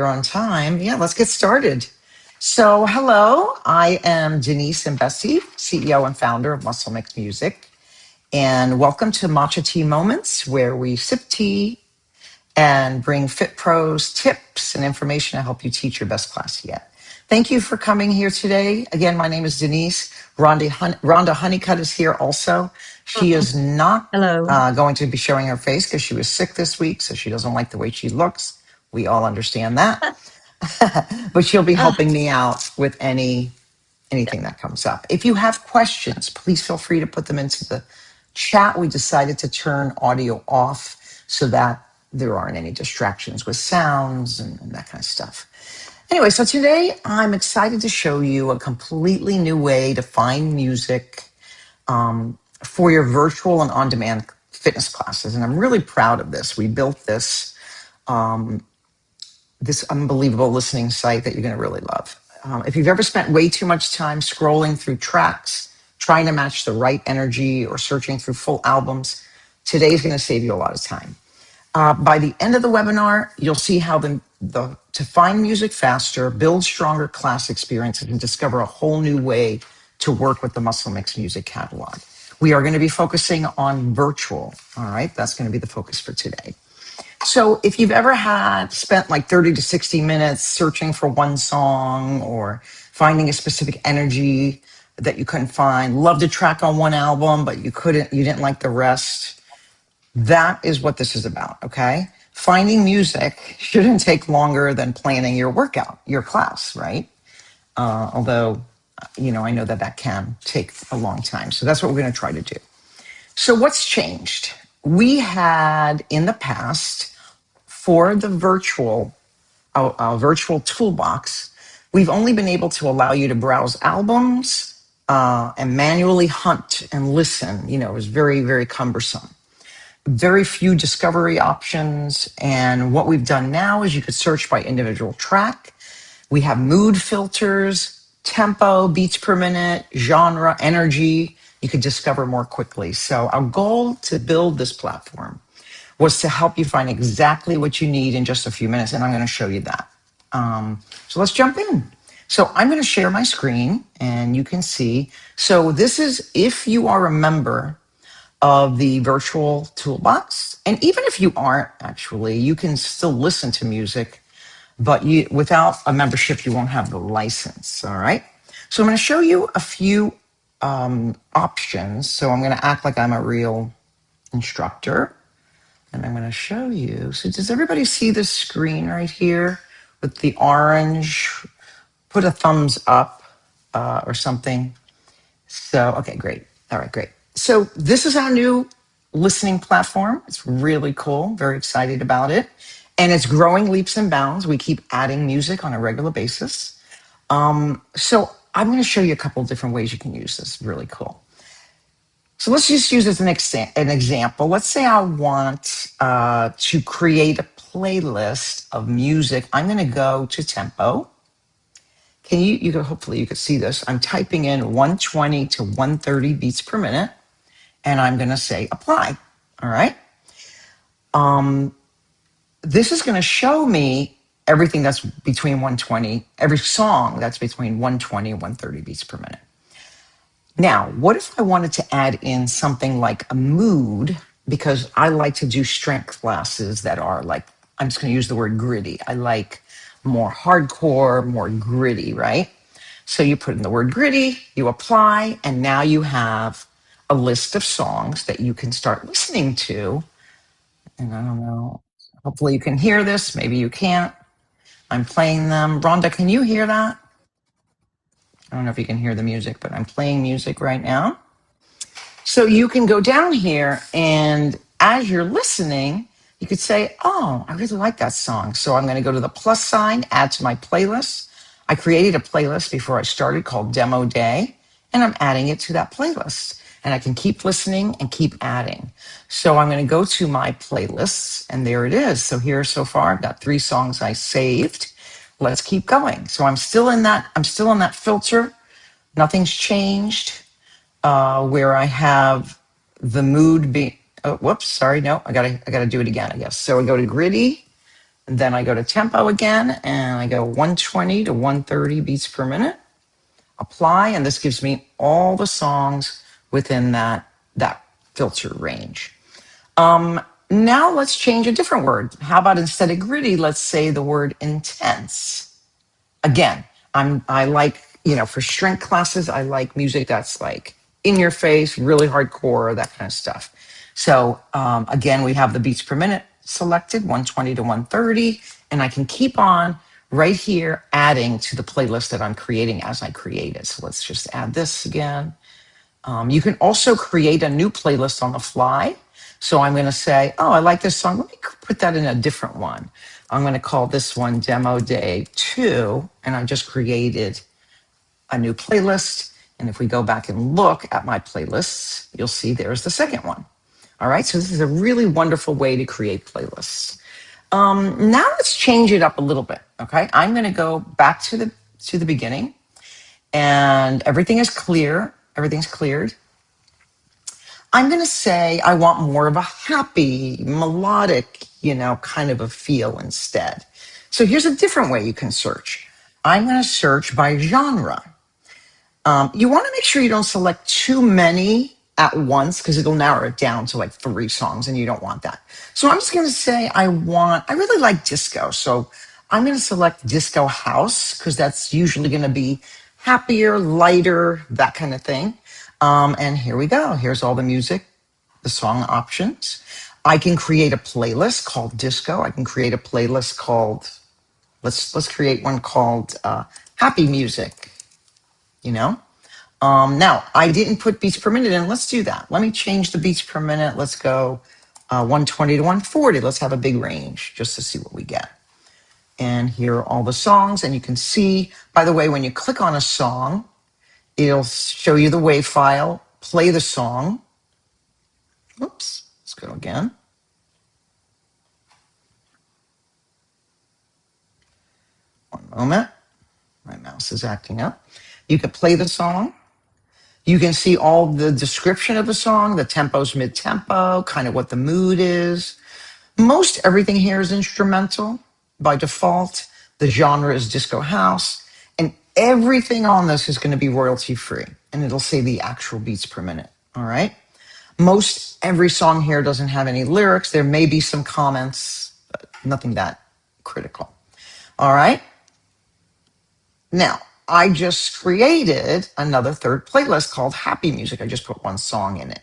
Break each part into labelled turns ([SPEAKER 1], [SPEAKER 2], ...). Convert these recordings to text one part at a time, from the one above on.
[SPEAKER 1] On time. Yeah, let's get started. So, hello, I am Denise Imbesi, CEO and founder of Muscle Mix Music. And welcome to Matcha Tea Moments, where we sip tea and bring Fit Pros tips and information to help you teach your best class yet. Thank you for coming here today. Again, my name is Denise. Rhonda Honeycutt is here also. She is not
[SPEAKER 2] Hello.
[SPEAKER 1] going to be showing her face because she was sick this week, so she doesn't like the way she looks. We all understand that. But she'll be
[SPEAKER 2] Ah,
[SPEAKER 1] helping me out with anything that comes up. If you have questions, please feel free to put them into the chat. We decided to turn audio off so that there aren't any distractions with sounds and that kind of stuff. Anyway, so today I'm excited to show you a completely new way to find music for your virtual and on-demand fitness classes. And I'm really proud of this. We built this unbelievable listening site that you're going to really love. If you've ever spent way too much time scrolling through tracks, trying to match the right energy, or searching through full albums, today's going to save you a lot of time. By the end of the webinar, you'll see how to find music faster, build stronger class experiences, and discover a whole new way to work with the Muscle Mix Music catalog. We are going to be focusing on virtual. All right, that's going to be the focus for today. So if you've ever had spent like 30 to 60 minutes searching for one song or finding a specific energy that you couldn't find, loved a track on one album, but you didn't like the rest, that is what this is about, okay? Finding music shouldn't take longer than planning your workout, your class, right? Although, I know that can take a long time. So that's what we're going to try to do. So what's changed? We had in the past for the virtual toolbox, we've only been able to allow you to browse albums and manually hunt and listen. It was very, very cumbersome. Very few discovery options. And what we've done now is you could search by individual track. We have mood filters, tempo, beats per minute, genre, energy. You could discover more quickly. So our goal to build this platform was to help you find exactly what you need in just a few minutes. And I'm going to show you that. So let's jump in. So I'm going to share my screen and you can see. So this is if you are a member of the virtual toolbox. And even if you aren't, actually, you can still listen to music, but without a membership, you won't have the license. All right. So I'm going to show you a few options. So I'm going to act like I'm a real instructor. And I'm going to show you. So does everybody see the screen right here with the orange? Put a thumbs up or something. So, okay, great. All right, great. So this is our new listening platform. It's really cool. Very excited about it. And it's growing leaps and bounds. We keep adding music on a regular basis. So I'm going to show you a couple of different ways you can use this. Really cool. So let's just use as an example. Let's say I want to create a playlist of music. I'm going to go to tempo. Hopefully you could see this. I'm typing in 120 to 130 beats per minute, and I'm going to say apply. All right. This is going to show me everything that's between 120, every song that's between 120 and 130 beats per minute. Now, what if I wanted to add in something like a mood? Because I like to do strength classes that are like, I'm just going to use the word gritty. I like more hardcore, more gritty, right? So you put in the word gritty, you apply, and now you have a list of songs that you can start listening to. And I don't know, hopefully you can hear this. Maybe you can't. I'm playing them. Rhonda, can you hear that? I don't know if you can hear the music, but I'm playing music right now. So you can go down here and as you're listening, you could say, oh, I really like that song. So I'm going to go to the plus sign, add to my playlist. I created a playlist before I started called Demo Day, and I'm adding it to that playlist. And I can keep listening and keep adding. So I'm going to go to my playlists, and there it is. So here so far, I've got 3 songs I saved. Let's keep going. So I'm still in that filter. Nothing's changed where I have the mood be. Oh, whoops, sorry, no, I gotta do it again, I guess. So I go to gritty, Then I go to tempo again, and I go 120 to 130 beats per minute. Apply, and this gives me all the songs within that filter range. Now let's change a different word. How about instead of gritty, let's say the word intense. Again, I like, for strength classes, I like music that's like in your face, really hardcore, that kind of stuff. So again, we have the beats per minute selected, 120 to 130, and I can keep on right here adding to the playlist that I'm creating as I create it. So let's just add this again. You can also create a new playlist on the fly. So I'm going to say, oh, I like this song. Let me put that in a different one. I'm going to call this one Demo Day 2, and I just created a new playlist. And if we go back and look at my playlists, you'll see there's the second one. All right, so this is a really wonderful way to create playlists. Now let's change it up a little bit. Okay, I'm going to go back to the beginning, and everything is clear. Everything's cleared. I'm going to say I want more of a happy, melodic, kind of a feel instead. So here's a different way you can search. I'm going to search by genre. You want to make sure you don't select too many at once because it'll narrow it down to like 3 songs and you don't want that. So I'm just going to say I really like disco. So I'm going to select disco house because that's usually going to be happier, lighter, that kind of thing. And here we go. Here's all the music, the song options. I can create a playlist called disco. I can create a playlist called, let's create one called happy music, Now, I didn't put beats per minute in. Let's do that. Let me change the beats per minute. Let's go 120 to 140. Let's have a big range just to see what we get. And here are all the songs. And you can see, by the way, when you click on a song, it'll show you the WAV file, play the song. Oops, let's go again. One moment. My mouse is acting up. You can play the song. You can see all the description of the song, the tempo's mid-tempo, kind of what the mood is. Most everything here is instrumental by default. The genre is disco house. And everything on this is going to be royalty free. And it'll say the actual beats per minute. All right. Most every song here doesn't have any lyrics. There may be some comments, but nothing that critical. All right. Now, I just created another third playlist called Happy Music. I just put one song in it.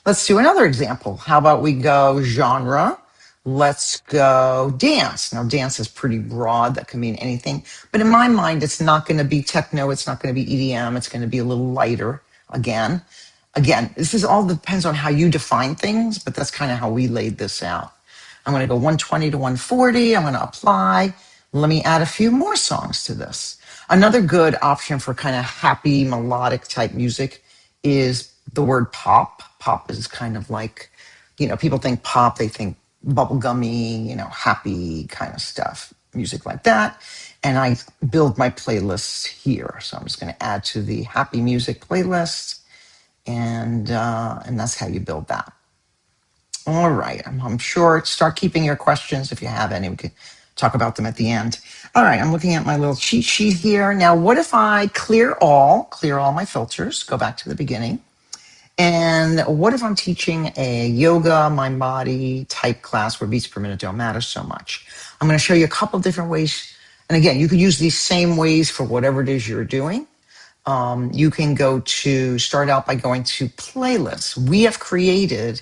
[SPEAKER 1] Let's do another example. How about we go genre? Let's go dance. Now, dance is pretty broad. That can mean anything. But in my mind, it's not going to be techno. It's not going to be EDM. It's going to be a little lighter again. Again, this is all depends on how you define things, but that's kind of how we laid this out. I'm going to go 120 to 140. I'm going to apply. Let me add a few more songs to this. Another good option for kind of happy, melodic type music is the word pop. Pop is kind of like, people think pop, they think bubblegummy, happy kind of stuff, music like that. And I build my playlists here. So I'm just going to add to the happy music playlist. And that's how you build that. All right. I'm sure. Start keeping your questions if you have any. We could talk about them at the end. All right. I'm looking at my little cheat sheet here. Now, what if I clear all my filters, go back to the beginning. And what if I'm teaching a yoga, mind body type class where beats per minute don't matter so much? I'm going to show you a couple of different ways. And again, you could use these same ways for whatever it is you're doing. You can start out by going to playlists. We have created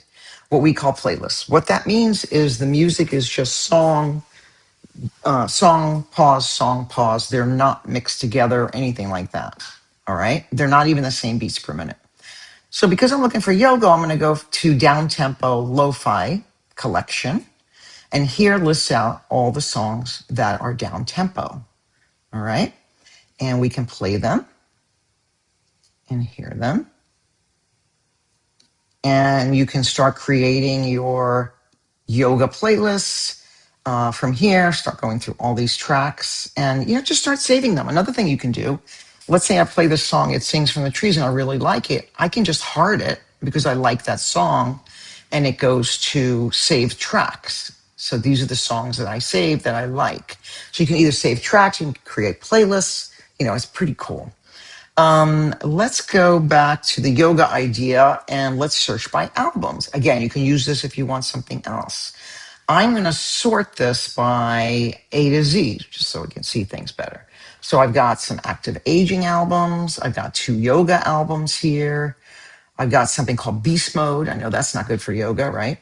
[SPEAKER 1] what we call playlists. What that means is the music is just song, pause. They're not mixed together or anything like that. All right. They're not even the same beats per minute. So because I'm looking for yoga, I'm going to go to down tempo lo-fi collection. And here lists out all the songs that are down tempo. All right. And we can play them and hear them. And you can start creating your yoga playlists from here. Start going through all these tracks and just start saving them. Another thing you can do, let's say I play this song, It Sings from the Trees, and I really like it. I can just heart it because I like that song, and it goes to saved tracks. So these are the songs that I saved that I like. So you can either save tracks, you can create playlists. It's pretty cool. Let's go back to the yoga idea and let's search by albums. Again, you can use this if you want something else. I'm going to sort this by A to Z, just so we can see things better. So I've got some active aging albums. I've got 2 yoga albums here. I've got something called Beast Mode. I know that's not good for yoga, right?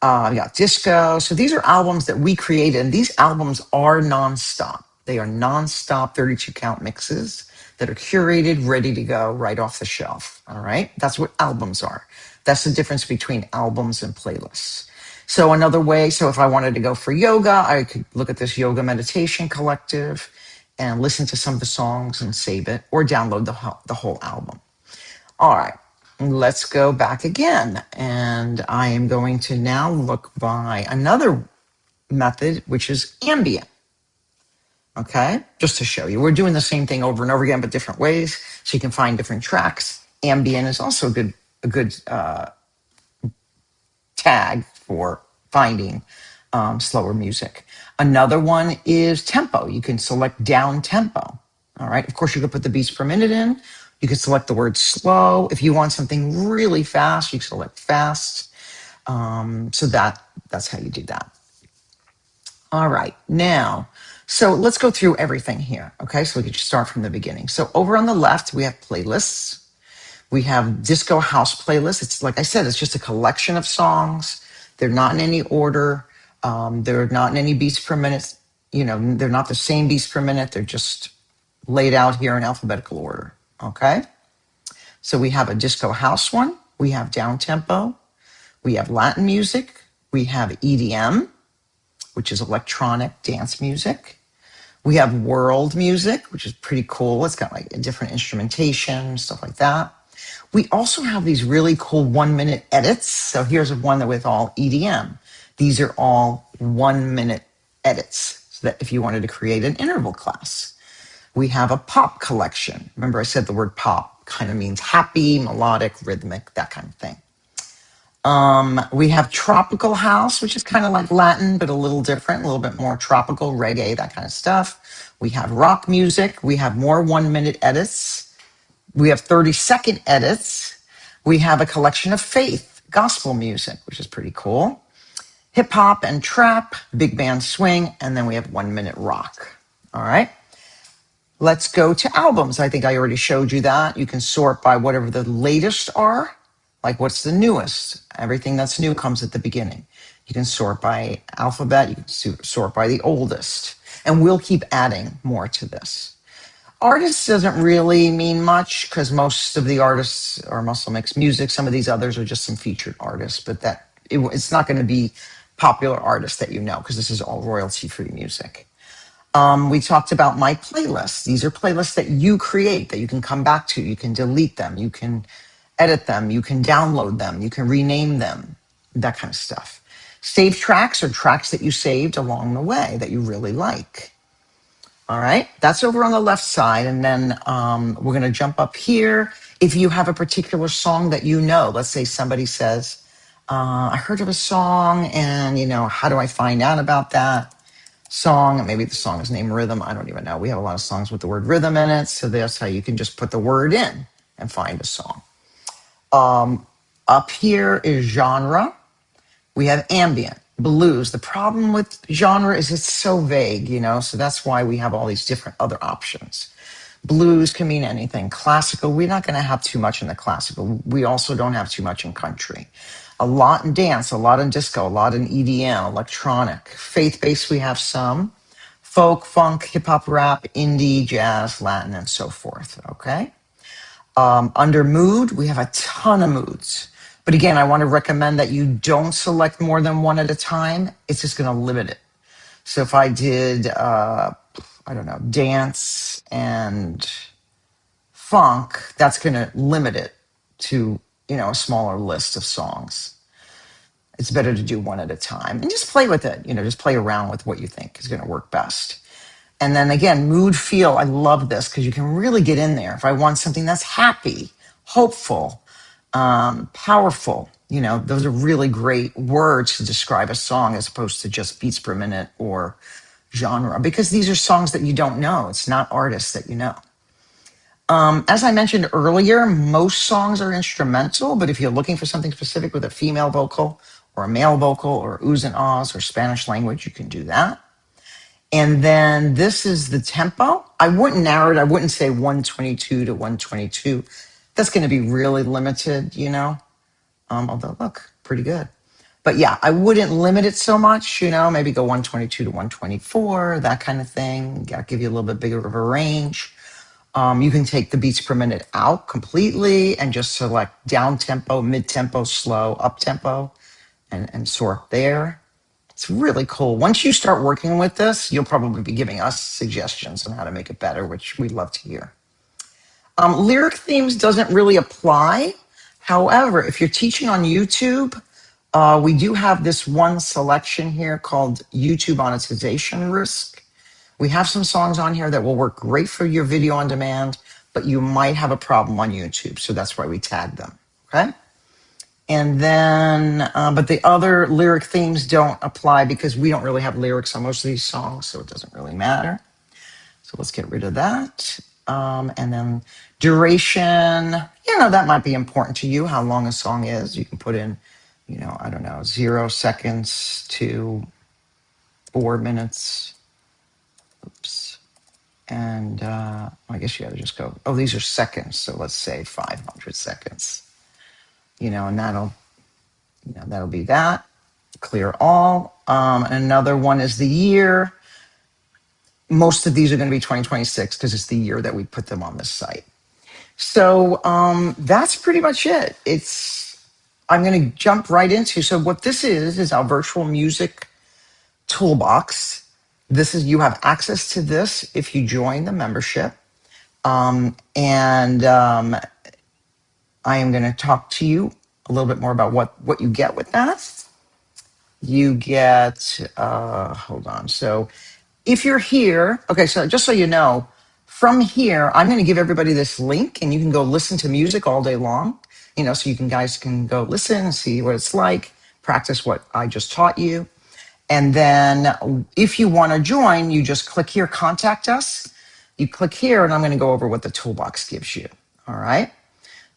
[SPEAKER 1] I've got disco. So these are albums that we created, and these albums are nonstop. They are nonstop 32 count mixes that are curated, ready to go right off the shelf. All right. That's what albums are. That's the difference between albums and playlists. So another way, so if I wanted to go for yoga, I could look at this yoga meditation collective and listen to some of the songs and save it or download the whole album. All right, let's go back again. And I am going to now look by another method, which is ambient. Okay, just to show you. We're doing the same thing over and over again, but different ways. So you can find different tracks. Ambient is also a good tag for finding slower music. Another one is tempo. You can select down tempo. All right. Of course, you could put the beats per minute in. You can select the word slow. If you want something really fast, you can select fast. So that's how you do that. All right. Now, so let's go through everything here. Okay. So we can just start from the beginning. So over on the left, we have playlists. We have disco house playlists. It's like I said, it's just a collection of songs. They're not in any order. They're not in any beats per minute. They're not the same beats per minute. They're just laid out here in alphabetical order. Okay. So we have a disco house one. We have down tempo. We have Latin music. We have EDM, which is electronic dance music. We have world music, which is pretty cool. It's got like a different instrumentation, stuff like that. We also have these really cool 1-minute edits. So here's one with all EDM. These are all 1-minute edits. So that if you wanted to create an interval class. We have a pop collection. Remember I said the word pop kind of means happy, melodic, rhythmic, that kind of thing. We have tropical house, which is kind of like Latin, but a little different, a little bit more tropical, reggae, that kind of stuff. We have rock music. We have more 1-minute edits. We have 30-second edits. We have a collection of faith, gospel music, which is pretty cool. Hip hop and trap, big band swing, and then we have 1-minute rock. All right. Let's go to albums. I think I already showed you that. You can sort by whatever the latest are, like what's the newest. Everything that's new comes at the beginning. You can sort by alphabet. You can sort by the oldest. And we'll keep adding more to this. Artists doesn't really mean much because most of the artists are muscle mix music. Some of these others are just some featured artists, but it's not going to be popular artists that you know because this is all royalty-free music. We talked about my playlists. These are playlists that you create that you can come back to. You can delete them. You can edit them. You can download them. You can rename them, that kind of stuff. Save tracks are tracks that you saved along the way that you really like. All right, that's over on the left side. And then we're going to jump up here. If you have a particular song that you know, let's say somebody says, I heard of a song and, how do I find out about that song? Maybe the song is named Rhythm. I don't even know. We have a lot of songs with the word rhythm in it. So that's how you can just put the word in and find a song. Up here is genre. We have ambient, blues. The problem with genre is it's so vague, so that's why we have all these different other options. Blues can mean anything. Classical, we're not going to have too much in the classical. We also don't have too much in country. A lot in dance, a lot in disco, a lot in EDM, electronic. Faith-based, we have some. Folk, funk, hip-hop, rap, indie, jazz, Latin, and so forth, okay? Under mood, we have a ton of moods. But again, I want to recommend that you don't select more than one at a time. It's just going to limit it. So if I did, dance and funk, that's going to limit it to, a smaller list of songs. It's better to do one at a time and just play with it. Just play around with what you think is going to work best. And then again, mood, feel. I love this because you can really get in there. If I want something that's happy, hopeful, Powerful. Those are really great words to describe a song as opposed to just beats per minute or genre, because these are songs that you don't know. It's not artists that you know. As I mentioned earlier, most songs are instrumental, but if you're looking for something specific with a female vocal or a male vocal or oohs and ahs or Spanish language, you can do that. And then this is the tempo. I wouldn't narrow it. I wouldn't say 122 to 122. That's going to be really limited, although look, pretty good. But yeah, I wouldn't limit it so much, maybe go 122 to 124, that kind of thing. I'll give you a little bit bigger of a range. You can take the beats per minute out completely and just select down tempo, mid tempo, slow, up tempo, and sort there. It's really cool. Once you start working with this, you'll probably be giving us suggestions on how to make it better, which we'd love to hear. Lyric themes doesn't really apply. However, if you're teaching on YouTube, we do have this one selection here called YouTube monetization risk. We have some songs on here that will work great for your video on demand, but you might have a problem on YouTube. So that's why we tag them. Okay. And then, but the other lyric themes don't apply because we don't really have lyrics on most of these songs. So it doesn't really matter. So let's get rid of that. And then duration, that might be important to you, how long a song is. You can put in, I don't know, 0 seconds to 4 minutes. Oops. And I guess you got to just go, oh, these are seconds. So let's say 500 seconds, and that'll be that. Clear all. And another one is the year. Most of these are going to be 2026 because it's the year that we put them on this site. So that's pretty much it. I'm going to jump right into. So what this is our virtual music toolbox. You have access to this if you join the membership. I am going to talk to you a little bit more about what you get with that. You get, hold on. So if you're here, okay, so just so you know, from here, I'm going to give everybody this link and you can go listen to music all day long, so guys can go listen and see what it's like, practice what I just taught you. And then if you want to join, you just click here, contact us. You click here and I'm going to go over what the toolbox gives you. All right.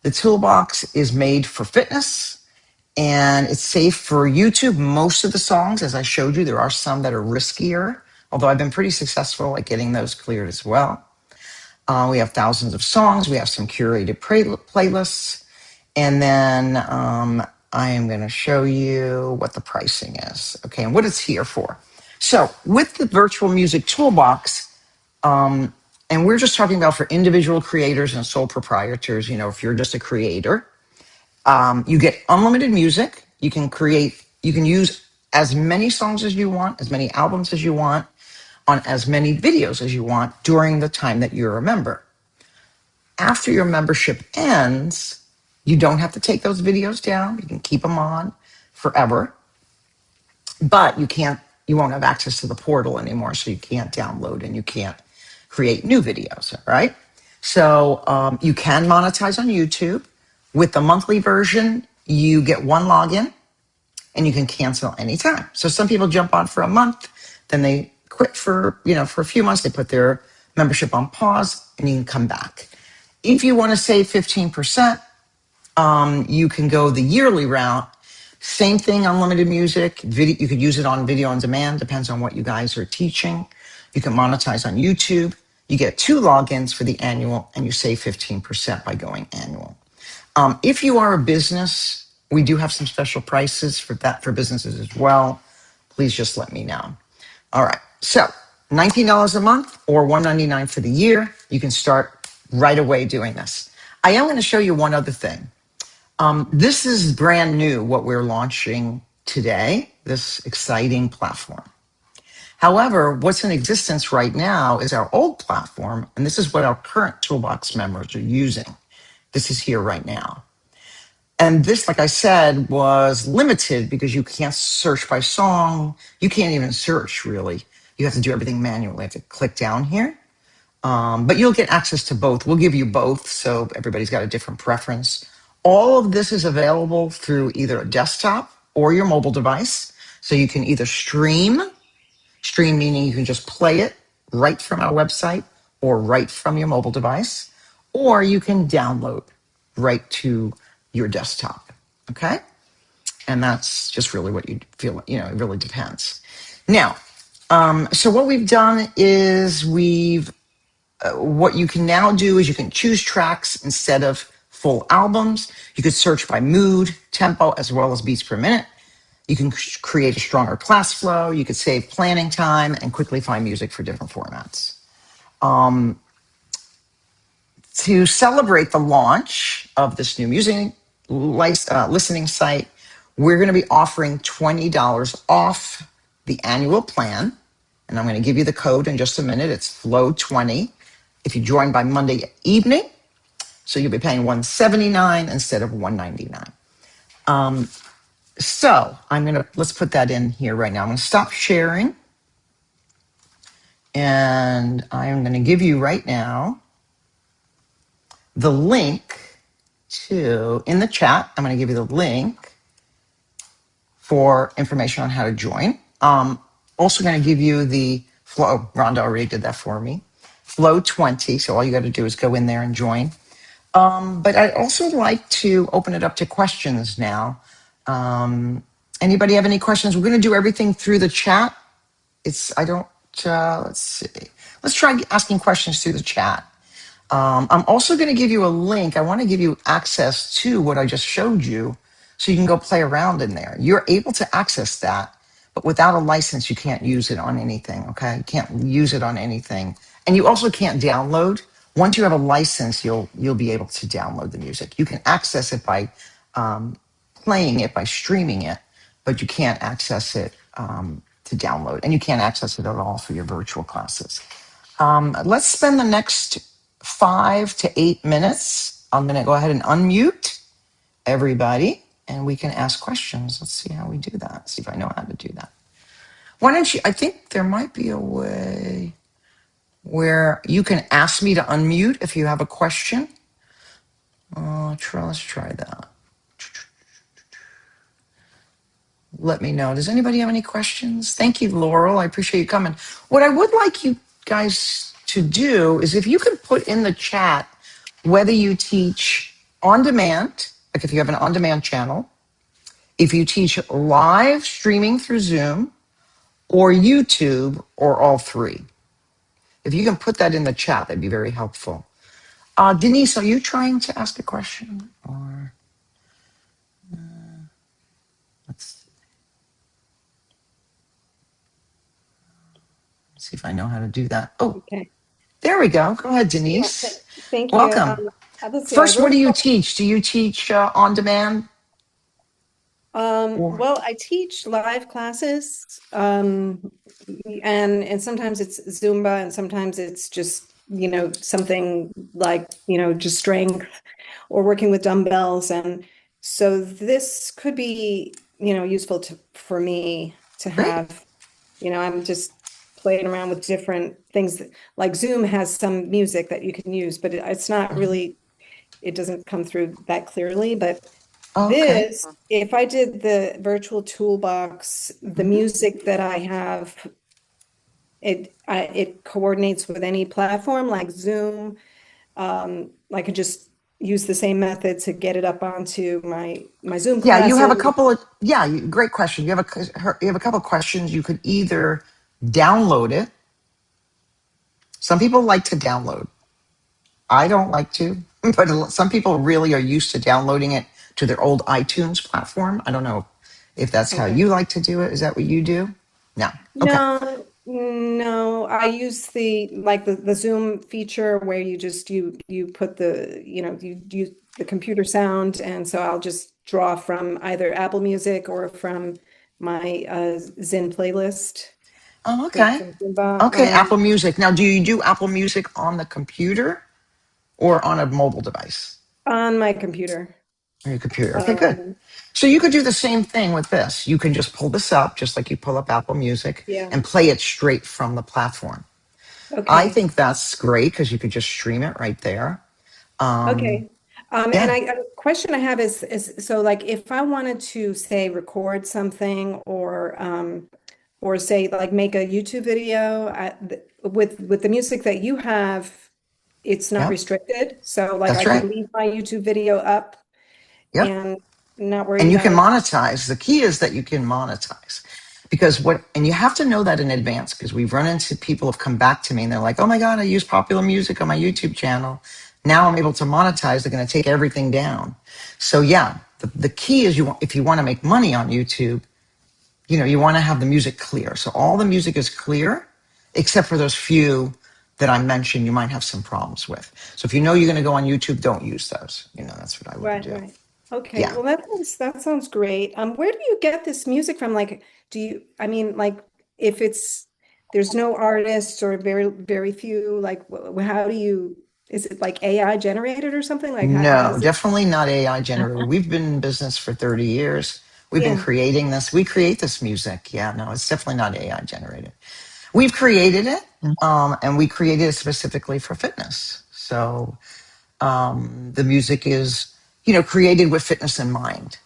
[SPEAKER 1] The toolbox is made for fitness and it's safe for YouTube. Most of the songs, as I showed you, there are some that are riskier, although I've been pretty successful at getting those cleared as well. We have thousands of songs. We have some curated playlists. And then I am going to show you what the pricing is, okay, and what it's here for. So with the virtual music toolbox, and we're just talking about for individual creators and sole proprietors, if you're just a creator, you get unlimited music. You can use as many songs as you want, as many albums as you want, on as many videos as you want during the time that you're a member. After your membership ends, you don't have to take those videos down. You can keep them on forever, but you won't have access to the portal anymore. So you can't download and you can't create new videos. All right. So you can monetize on YouTube. With the monthly version, you get one login and you can cancel anytime. So some people jump on for a month, then they quit for a few months. They put their membership on pause and you can come back. If you want to save 15%, you can go the yearly route. Same thing, unlimited music. Video, you could use it on video on demand, depends on what you guys are teaching. You can monetize on YouTube. You get 2 logins for the annual and you save 15% by going annual. If you are a business, we do have some special prices for businesses as well. Please just let me know. All right. So $19 a month or $199 for the year. You can start right away doing this. I am going to show you one other thing. This is brand new, what we're launching today, this exciting platform. However, what's in existence right now is our old platform, and this is what our current Toolbox members are using. This is here right now. And this, like I said, was limited because you can't search by song. You can't even search, really. You have to do everything manually. You have to click down here. But you'll get access to both. We'll give you both, so everybody's got a different preference All of this is available through either a desktop or your mobile device. So you can either stream meaning you can just play it right from our website or right from your mobile device, or you can download right to your desktop. Okay? And that's just really what you feel, it really depends. Now, so what we've done is what you can now do is you can choose tracks instead of full albums. You could search by mood, tempo, as well as beats per minute. You can create a stronger class flow. You could save planning time and quickly find music for different formats. To celebrate the launch of this new music listening site, we're going to be offering $20 off the annual plan. And I'm going to give you the code in just a minute. It's FLOW20 if you join by Monday evening. So you'll be paying $179 instead of $199. So let's put that in here right now. I'm going to stop sharing. And I'm going to give you right now the link in the chat. I'm going to give you the link for information on how to join. Also going to give you the flow. Rhonda already did that for me. FLOW20. So all you got to do is go in there and join. But I'd also like to open it up to questions now. Anybody have any questions? We're going to do everything through the chat. Let's see. Let's try asking questions through the chat. I'm also going to give you a link. I want to give you access to what I just showed you so you can go play around in there. You're able to access that, but without a license, you can't use it on anything, okay? You can't use it on anything. And you also can't download. Once you have a license, you'll be able to download the music. You can access it by playing it, by streaming it, but you can't access it to download. And you can't access it at all for your virtual classes. Let's spend the next 5 to 8 minutes. I'm going to go ahead and unmute everybody and we can ask questions. Let's see how we do that. See if I know how to do that. Why don't you? I think there might be a way where you can ask me to unmute if you have a question. Let's try that. Let me know. Does anybody have any questions? Thank you, Laurel. I appreciate you coming. What I would like you guys to do is if you could put in the chat whether you teach on demand, like if you have an on demand channel, if you teach live streaming through Zoom or YouTube or all three. If you can put that in the chat, that'd be very helpful. Denise, are you trying to ask a question? Or let's see if I know how to do that. Oh, okay. There we go. Go ahead, Denise.
[SPEAKER 2] Yeah, thank you.
[SPEAKER 1] Welcome. First, what do you teach? Do you teach on demand?
[SPEAKER 2] Well, I teach live classes, and sometimes it's Zumba, and sometimes it's just something like just strength or working with dumbbells, and so this could be useful for me to have. I'm just playing around with different things like Zoom has some music that you can use, but it's not really. It doesn't come through that clearly, but. Okay. If I did the virtual toolbox, the music that I have, it coordinates with any platform like Zoom. I could just use the same method to get it up onto my Zoom classes.
[SPEAKER 1] Yeah, you have a couple of great question. You have a couple of questions. You could either download it. Some people like to download. I don't like to, but some people really are used to downloading it to their old iTunes platform. I don't know if that's how you like to do it. Is that what you do? No.
[SPEAKER 2] Okay. No. I use the Zoom feature where you put the you use the computer sound, and so I'll just draw from either Apple Music or from my Zyn playlist.
[SPEAKER 1] Oh, okay. Okay, Apple Music. Now, do you do Apple Music on the computer or on a mobile device?
[SPEAKER 2] On my computer.
[SPEAKER 1] On your computer. Okay, good. So you could do the same thing with this. You can just pull this up, just like you pull up Apple Music, and play it straight from the platform. Okay. I think that's great because you could just stream it right there.
[SPEAKER 2] Okay. And
[SPEAKER 1] Yeah,
[SPEAKER 2] a question I have is so like if I wanted to say record something or say like make a YouTube video with the music that you have, it's not
[SPEAKER 1] yep,
[SPEAKER 2] restricted. So like
[SPEAKER 1] that's
[SPEAKER 2] I could
[SPEAKER 1] right.
[SPEAKER 2] leave my YouTube video up
[SPEAKER 1] Yep.
[SPEAKER 2] and not worry
[SPEAKER 1] And you
[SPEAKER 2] about
[SPEAKER 1] can
[SPEAKER 2] it.
[SPEAKER 1] monetize. The key is that you can monetize because and you have to know that in advance because we've run into people have come back to me and they're like, oh my God, I use popular music on my YouTube channel. Now I'm able to monetize. They're going to take everything down. So yeah, the key is if you want to make money on YouTube, you want to have the music clear. So all the music is clear, except for those few that I mentioned you might have some problems with. So if you know you're going to go on YouTube, don't use those. That's what I wouldn't
[SPEAKER 2] Right,
[SPEAKER 1] do.
[SPEAKER 2] right. Okay.
[SPEAKER 1] Yeah.
[SPEAKER 2] Well, that sounds great. Where do you get this music from? Like, I mean, like, if there's no artists or very few, like, how do you, is it like AI generated or something? Like, how
[SPEAKER 1] No,
[SPEAKER 2] does it?
[SPEAKER 1] definitely not AI generated. We've been in business for 30 years. We've been
[SPEAKER 2] Yeah.
[SPEAKER 1] creating this. We create this music. Yeah, no, it's definitely not AI generated. We've created it, and we created it specifically for fitness. So the music is, created with fitness in mind.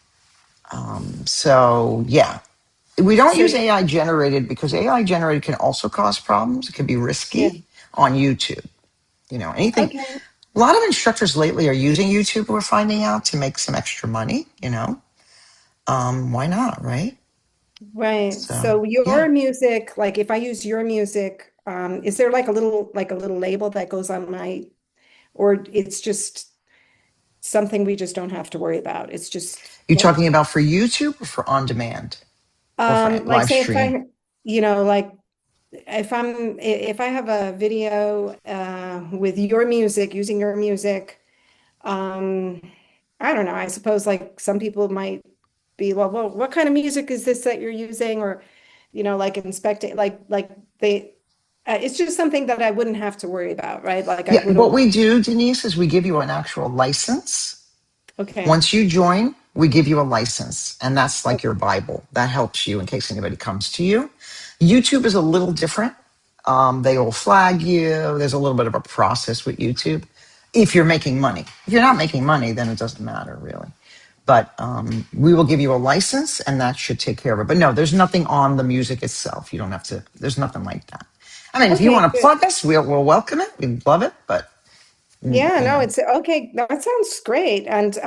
[SPEAKER 1] So yeah, we don't
[SPEAKER 2] So,
[SPEAKER 1] use AI generated because AI generated can also cause problems. It can be
[SPEAKER 2] yeah.
[SPEAKER 1] risky on YouTube. Anything.
[SPEAKER 2] Okay.
[SPEAKER 1] A lot of instructors lately are using YouTube, we're finding out, to make some extra money. Why not, right?
[SPEAKER 2] Right.
[SPEAKER 1] So,
[SPEAKER 2] So
[SPEAKER 1] yeah.
[SPEAKER 2] your music, like if I use your music, is there like a little label that goes on or it's just something we just don't have to worry about? It's just
[SPEAKER 1] You
[SPEAKER 2] what?
[SPEAKER 1] talking about for YouTube or for on demand or for
[SPEAKER 2] Like
[SPEAKER 1] live
[SPEAKER 2] say if
[SPEAKER 1] stream?
[SPEAKER 2] like if I have a video with your music, using your music, um, I don't know. I suppose like some people might be, well, what kind of music is this that you're using? Or, like inspecting, like they, it's just something that I wouldn't have to worry about, right? Like I
[SPEAKER 1] Yeah, what
[SPEAKER 2] wouldn't.
[SPEAKER 1] we do, Denise, is we give you an actual license.
[SPEAKER 2] Okay.
[SPEAKER 1] Once you join, we give you a license, and that's like your
[SPEAKER 2] Okay.
[SPEAKER 1] Bible. That helps you in case anybody comes to you. YouTube is a little different. They will flag you. There's a little bit of a process with YouTube if you're making money. If you're not making money, then it doesn't matter really. But we will give you a license, and that should take care of it. But no, there's nothing on the music itself. You don't have to. There's nothing like that. I mean, if you
[SPEAKER 2] Okay,
[SPEAKER 1] want to
[SPEAKER 2] good.
[SPEAKER 1] plug us, we'll welcome it. We'd love it. But
[SPEAKER 2] Yeah,
[SPEAKER 1] you
[SPEAKER 2] no,
[SPEAKER 1] know,
[SPEAKER 2] it's okay. That sounds great. And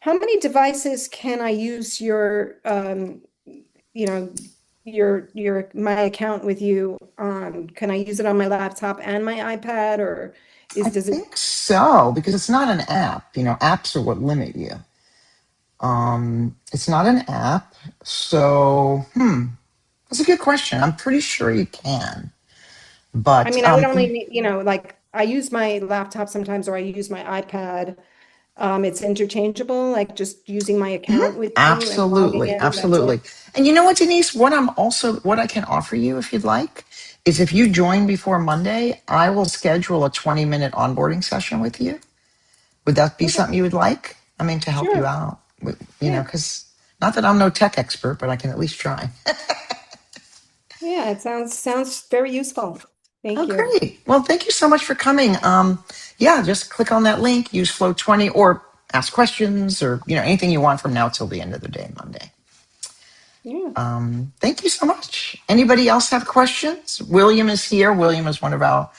[SPEAKER 2] how many devices can I use you know, your my account with you on? Can I use it on my laptop and my iPad, or
[SPEAKER 1] I
[SPEAKER 2] does it?
[SPEAKER 1] think so because it's not an app. Apps are what limit you. It's not an app, so that's a good question. I'm pretty sure you can,
[SPEAKER 2] I
[SPEAKER 1] but
[SPEAKER 2] mean, I would only need, like I use my laptop sometimes, or I use my iPad. It's interchangeable, like just using my account with you and logging
[SPEAKER 1] absolutely,
[SPEAKER 2] in. That's
[SPEAKER 1] absolutely.
[SPEAKER 2] it.
[SPEAKER 1] And you know what, Denise? What I can offer you if you'd like is if you join before Monday, I will schedule a 20-minute onboarding session with you. Would that be
[SPEAKER 2] Okay,
[SPEAKER 1] something you would like? I mean, to help you
[SPEAKER 2] sure.
[SPEAKER 1] out,
[SPEAKER 2] Yeah,
[SPEAKER 1] because not that I'm no tech expert, but I can at least try.
[SPEAKER 2] yeah. It sounds very useful.
[SPEAKER 1] Oh,
[SPEAKER 2] Thank you.
[SPEAKER 1] great. Well, thank you so much for coming. Yeah, just click on that link, use Flow 20 or ask questions or, anything you want from now till the end of the day, Monday.
[SPEAKER 2] Yeah.
[SPEAKER 1] Thank you so much. Anybody else have questions? William is here. William is one of our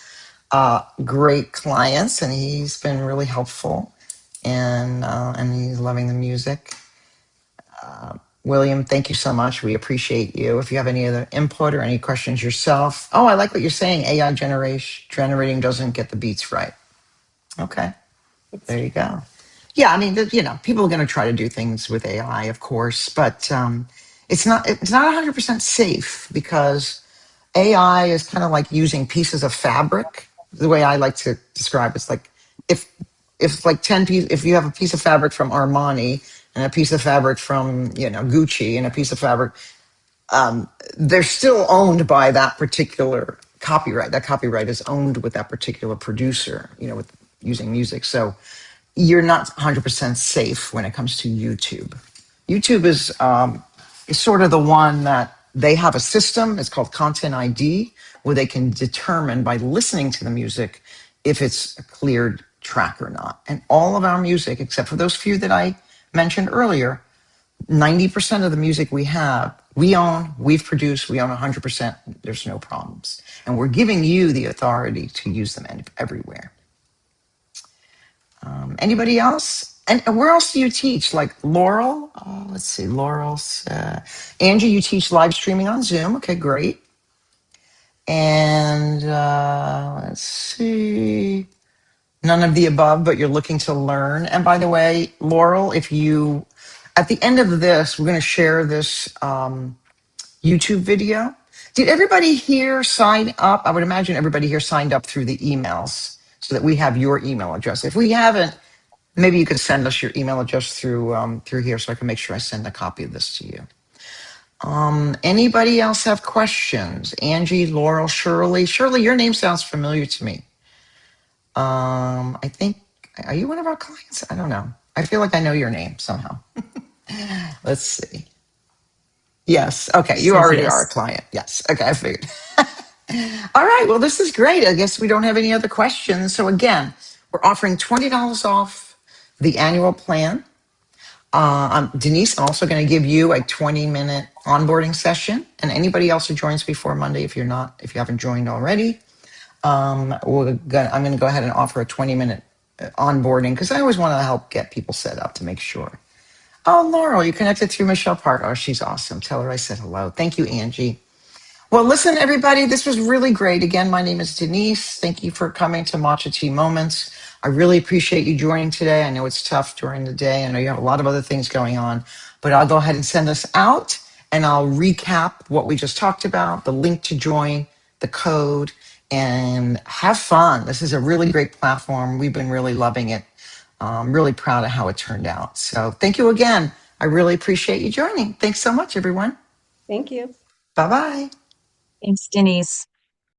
[SPEAKER 1] great clients and he's been really helpful and he's loving the music. William, thank you so much. We appreciate you. If you have any other input or any questions yourself. Oh, I like what you're saying. AI generating doesn't get the beats right. Okay.
[SPEAKER 2] It's
[SPEAKER 1] There you go. Yeah, I mean, people are going to try to do things with AI, of course, but it's not 100% safe because AI is kind of like using pieces of fabric. The way I like to describe it's like if like 10 pieces, if you have a piece of fabric from Armani and a piece of fabric from Gucci and a piece of fabric, they're still owned by that particular copyright. That copyright is owned with that particular producer, with using music. So you're not 100% safe when it comes to YouTube. YouTube is sort of the one that they have a system. It's called Content ID, where they can determine by listening to the music if it's cleared track or not. And all of our music, except for those few that I mentioned earlier, 90% of the music we have, we own, we've produced, we own 100%. There's no problems. And we're giving you the authority to use them everywhere. Anybody else? And where else do you teach? Like Laurel? Let's see, Laurel's. Angie, you teach live streaming on Zoom. Okay, great. And let's see. None of the above, but you're looking to learn. And by the way, Laurel, if you, at the end of this, we're going to share this YouTube video. Did everybody here sign up? I would imagine everybody here signed up through the emails so that we have your email address. If we haven't, maybe you could send us your email address through here so I can make sure I send a copy of this to you. Anybody else have questions? Angie, Laurel, Shirley. Shirley, your name sounds familiar to me. I think, are you one of our clients? I don't know. I feel like I know your name somehow. Let's see. Yes. Okay. You
[SPEAKER 3] Says
[SPEAKER 1] already
[SPEAKER 3] yes.
[SPEAKER 1] are a client. Yes. Okay. I figured. All right. Well, this is great. I guess we don't have any other questions. So again, we're offering $20 off the annual plan. Denise, I'm also going to give you a 20-minute onboarding session, and anybody else who joins before Monday, if you haven't joined already, I'm going to go ahead and offer a 20-minute onboarding because I always want to help get people set up to make sure. Oh, Laurel, you connected through Michelle Park. Oh, she's awesome. Tell her I said hello. Thank you, Angie. Well, listen, everybody, this was really great. Again, my name is Denise. Thank you for coming to Matcha Tea Moments. I really appreciate you joining today. I know it's tough during the day. I know you have a lot of other things going on, but I'll go ahead and send us out and I'll recap what we just talked about, the link to join, the code, and have fun. This is a really great platform. We've been really loving it. I'm really proud of how it turned out. So thank you again. I really appreciate you joining. Thanks so much, everyone.
[SPEAKER 2] Thank you.
[SPEAKER 1] Bye-bye.
[SPEAKER 3] Thanks, Denise.